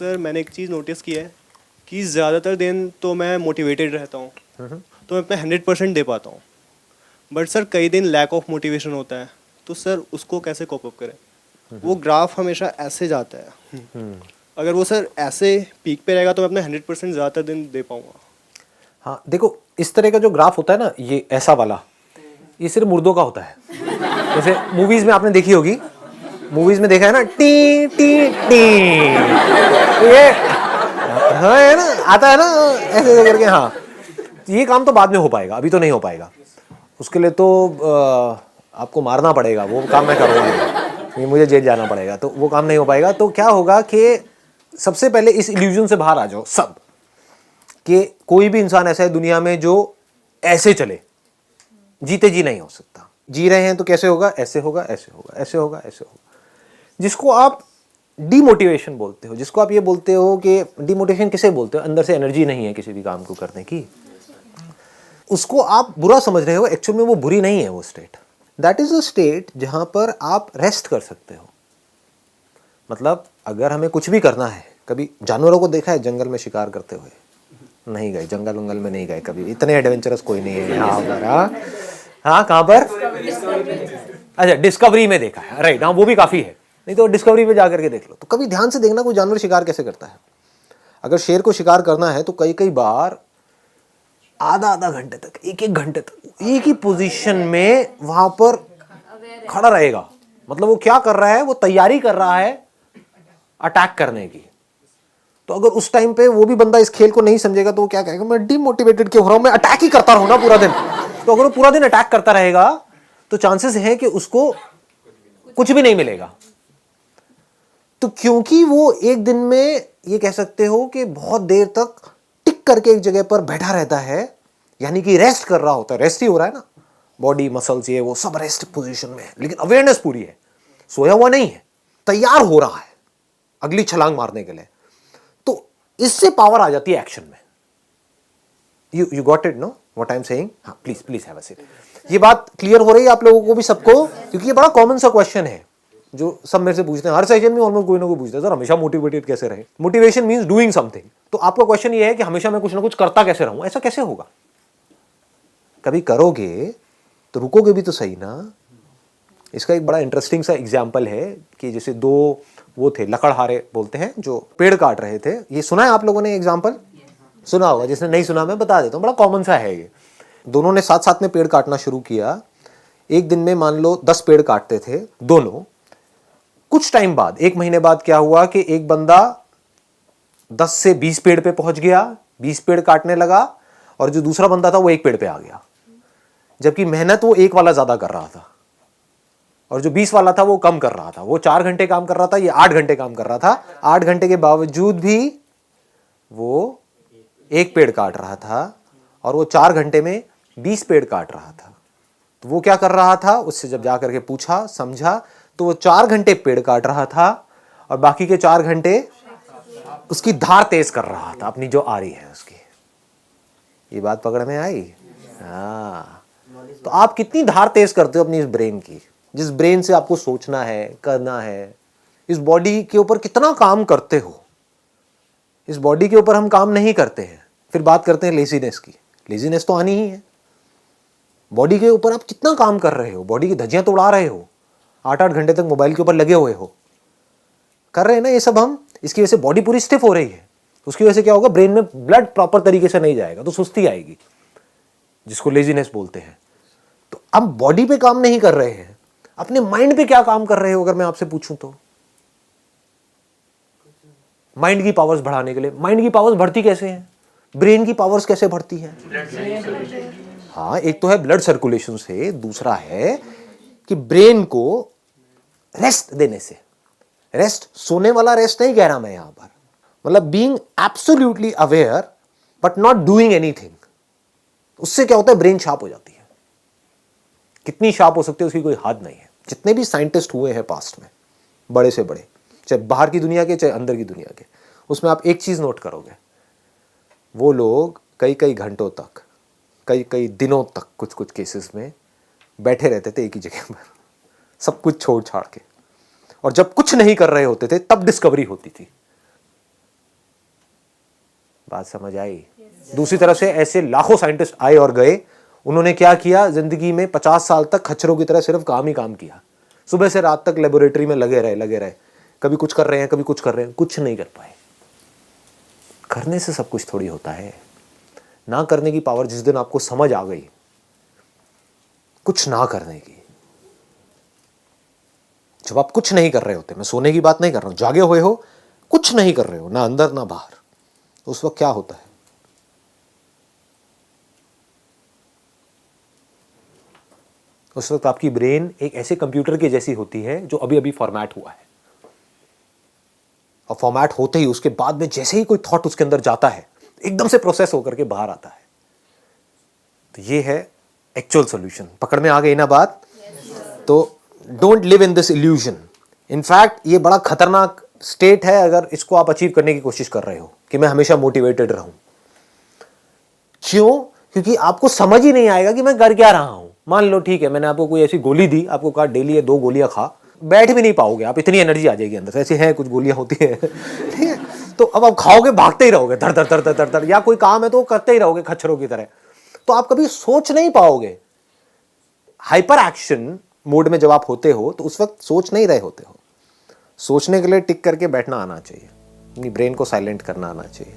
Sir मैंने एक चीज़ notice की है कि ज़्यादातर दिन तो मैं मोटिवेटेड रहता हूँ, तो मैं अपना 100% दे पाता हूँ। बट सर कई दिन लैक ऑफ मोटिवेशन होता है, तो सर उसको कैसे कोप अप करें? वो ग्राफ हमेशा ऐसे जाता है। अगर वो सर ऐसे पीक पे रहेगा तो मैं अपना 100% ज़्यादातर दिन दे पाऊँगा। हाँ देखो, इस तरह का जो ग्राफ होता है ना, ये ऐसा वाला, ये सिर्फ मुर्दों का होता है। जैसे मूवीज में आपने देखी होगी, मूवीज में देखा है ना, टी टी टी, ये हाँ है ना, आता है ना ऐसे ऐसे करके। हाँ, ये काम तो बाद में हो पाएगा, अभी तो नहीं हो पाएगा। उसके लिए तो आपको मारना पड़ेगा, वो काम मैं करूँगा नहीं, ये मुझे जेल जाना पड़ेगा, तो वो काम नहीं हो पाएगा। तो क्या होगा कि सबसे पहले इस इल्यूजन से बाहर आ जाओ सब, कि कोई भी इंसान ऐसा है दुनिया में जो ऐसे चले, जीते जी नहीं हो सकता। जी रहे हैं तो कैसे होगा? ऐसे होगा, ऐसे होगा, ऐसे होगा, ऐसे होगा। जिसको आप डीमोटिवेशन बोलते हो, जिसको आप ये बोलते हो कि डीमोटिवेशन किसे बोलते हो, अंदर से एनर्जी नहीं है किसी भी काम को करने की, उसको आप बुरा समझ रहे हो। एक्चुअल में वो बुरी नहीं है, वो state, that is a state जहां पर आप रेस्ट कर सकते हो। मतलब अगर हमें कुछ भी करना है, कभी जानवरों को देखा है जंगल में शिकार करते हुए? नहीं गए, जंगल वंगल में नहीं गए कभी, इतने एडवेंचरस कोई नहीं है यहाँ पर। हाँ कहाँ पर? अच्छा, डिस्कवरी में देखा है, राइट। हाँ वो भी काफी है, नहीं तो डिस्कवरी में जाकर के देख लो। तो कभी ध्यान से देखना कोई जानवर शिकार कैसे करता है। अगर शेर को शिकार करना है तो कई कई बार आधा आधा घंटे तक, एक एक घंटे तक एक ही पोजीशन में वहां पर खड़ा रहेगा। मतलब वो क्या कर रहा है? वो तैयारी कर रहा है अटैक करने की। तो अगर उस टाइम पे वो भी बंदा इस खेल को नहीं समझेगा तो वो क्या कहेगा? मैं डिमोटिवेटेड क्यों हो रहा हूं, मैं अटैक ही करता रहूं ना पूरा दिन। तो अगर वो पूरा दिन अटैक करता रहेगा तो चांसेस है कि उसको कुछ भी नहीं मिलेगा। तो क्योंकि वो एक दिन में, ये कह सकते हो कि बहुत देर तक टिक करके एक जगह पर बैठा रहता है, यानी कि रेस्ट कर रहा होता है, रेस्ट ही हो रहा है ना, बॉडी मसल्स ये वो सब रेस्ट पोजीशन में है, लेकिन अवेयरनेस पूरी है, सोया हुआ नहीं है, तैयार हो रहा है अगली छलांग मारने के लिए। तो इससे पावर आ जाती है एक्शन में। You got it know what I am saying? हाँ please please have a seat. ये बात क्लियर हो रही है आप लोगों को भी, सबको? क्योंकि ये बड़ा कॉमन सा क्वेश्चन है जो सब मेरे से पूछते हैं, हर सेशन में ऑलमोस्ट कोई ना कोई पूछता है, सर हमेशा मोटिवेटेड कैसे रहे? Motivation means doing something. तो आपका क्वेश्चन ये है कि हमेशा मैं कुछ ना कुछ करता कैसे रहूं? ऐसा कैसे होगा? कभी करोगे तो रुकोगे भी तो सही ना। इसका एक बड़ा इंटरेस्टिंग सा एग्जाम्पल है कि जैसे दो वो थे, लकड़हारे बोलते हैं, जो पेड़ काट रहे थे। ये सुना है आप लोगों ने एग्जाम्पल? सुना होगा, जिसने नहीं सुना मैं बता देता हूँ, बड़ा कॉमन सा है ये। दोनों ने साथ साथ में पेड़ काटना शुरू किया। एक दिन में मान लो 10 पेड़ काटते थे दोनों। कुछ टाइम बाद, एक महीने बाद क्या हुआ कि एक बंदा 10 से 20 पेड़ पे पहुंच गया, 20 पेड़ काटने लगा, और जो दूसरा बंदा था वो 1 पेड़ पे आ गया। जबकि मेहनत वो एक वाला ज्यादा कर रहा था, और जो 20 वाला था वो कम कर रहा था। वो 4 घंटे काम कर रहा था, ये 8 घंटे काम कर रहा था। 8 घंटे के बावजूद भी वो 1 पेड़ काट रहा था, और वो 4 घंटे में 20 पेड़ काट रहा था। तो वो क्या कर रहा था? उससे जब जाकर के पूछा, समझा, तो वो 4 घंटे पेड़ काट रहा था और बाकी के 4 घंटे उसकी धार तेज कर रहा था, अपनी जो आ रही है उसकी। ये बात पकड़ में आई? हाँ। तो आप कितनी धार तेज करते हो अपनी इस ब्रेन की, जिस ब्रेन से आपको सोचना है, करना है। इस बॉडी के ऊपर कितना काम करते हो? इस बॉडी के ऊपर हम काम नहीं करते हैं, फिर बात करते हैं लेजीनेस की। लेजीनेस तो आनी ही है। बॉडी के ऊपर आप कितना काम कर रहे हो, बॉडी की धज्जियां तो उड़ा रहे हो, 8-8 घंटे तक मोबाइल के ऊपर लगे हुए हो, कर रहे हैं ना ये सब हम। इसकी वजह से बॉडी पूरी स्टिफ हो रही है। उसकी वजह से क्या होगा? ब्रेन में ब्लड प्रॉपर तरीके से नहीं जाएगा, तो सुस्ती आएगी, जिसको लेजीनेस बोलते हैं। तो अब बॉडी पे काम नहीं कर रहे हैं, अपने माइंड पे क्या काम कर रहे हो? अगर मैं आपसे पूछूं तो माइंड की पावर्स बढ़ाने के लिए। माइंड की पावर्स बढ़ती कैसे हैं? ब्रेन की पावर्स कैसे बढ़ती हैं? हाँ, एक तो है ब्लड सर्कुलेशन से, दूसरा है कि ब्रेन को रेस्ट देने से। रेस्ट सोने वाला रेस्ट नहीं कह रहा मैं यहां पर, मतलब being absolutely aware but not doing anything. उससे क्या होता है? ब्रेन शार्प हो जाती है। कितनी शार्प हो सकती है उसकी कोई हद नहीं है। जितने भी साइंटिस्ट हुए हैं पास्ट में, बड़े से बड़े, चाहे बाहर की दुनिया के चाहे अंदर की दुनिया के, उसमें आप एक चीज नोट करोगे, वो लोग कई कई घंटों तक, कई कई दिनों तक, कुछ कुछ केसेस में बैठे रहते थे एक ही जगह पर, सब कुछ छोड़ छाड़ के। और जब कुछ नहीं कर रहे होते थे तब डिस्कवरी होती थी। बात समझ आई? दूसरी तरफ से ऐसे लाखों साइंटिस्ट आए और गए, उन्होंने क्या किया, जिंदगी में 50 साल तक खच्चरों की तरह सिर्फ काम ही काम किया, सुबह से रात तक लेबोरेटरी में लगे रहे, कभी कुछ कर रहे हैं, कभी कुछ कर रहे हैं, कुछ नहीं कर पाए। करने से सब कुछ थोड़ी होता है। ना करने की पावर जिस दिन आपको समझ आ गई, कुछ ना करने की, जब आप कुछ नहीं कर रहे होते, मैं सोने की बात नहीं कर रहा हूं, जागे हुए हो, कुछ नहीं कर रहे हो, ना अंदर ना बाहर, तो उस वक्त क्या होता है? उस वक्त आपकी ब्रेन एक ऐसे कंप्यूटर के जैसी होती है जो अभी अभी फॉर्मेट हुआ है, और फॉर्मेट होते ही उसके बाद में जैसे ही कोई थॉट उसके अंदर जाता है, एकदम से प्रोसेस होकर के बाहर आता है। तो ये है एक्चुअल सॉल्यूशन। पकड़ में आ गई ना बात? तो don't live in this illusion. In fact ये बड़ा खतरनाक स्टेट है अगर इसको आप अचीव करने की कोशिश कर रहे हो कि मैं हमेशा मोटिवेटेड रहूं। क्यों? क्योंकि आपको समझ ही नहीं आएगा कि मैं कर क्या रहा हूं। मान लो ठीक है, मैंने आपको कोई ऐसी गोली दी, आपको कहा डेली ये 2 गोलियां खा, बैठ भी नहीं पाओगे आप, इतनी एनर्जी आ जाएगी अंदर से। ऐसी हैं कुछ गोलियां होती हैं, ठीक है? तो अब आप खाओगे, भागते ही रहोगे, धड़ धड़ धड़ धड़ धड़, या कोई काम है तो करते ही रहोगे खच्चरों की तरह। तो आप कभी सोच नहीं पाओगे। हाइपर एक्शन मोड में जब आप होते हो तो उस वक्त सोच नहीं रहे होते हो। सोचने के लिए टिक करके बैठना आना चाहिए, अपनी ब्रेन को साइलेंट करना आना चाहिए।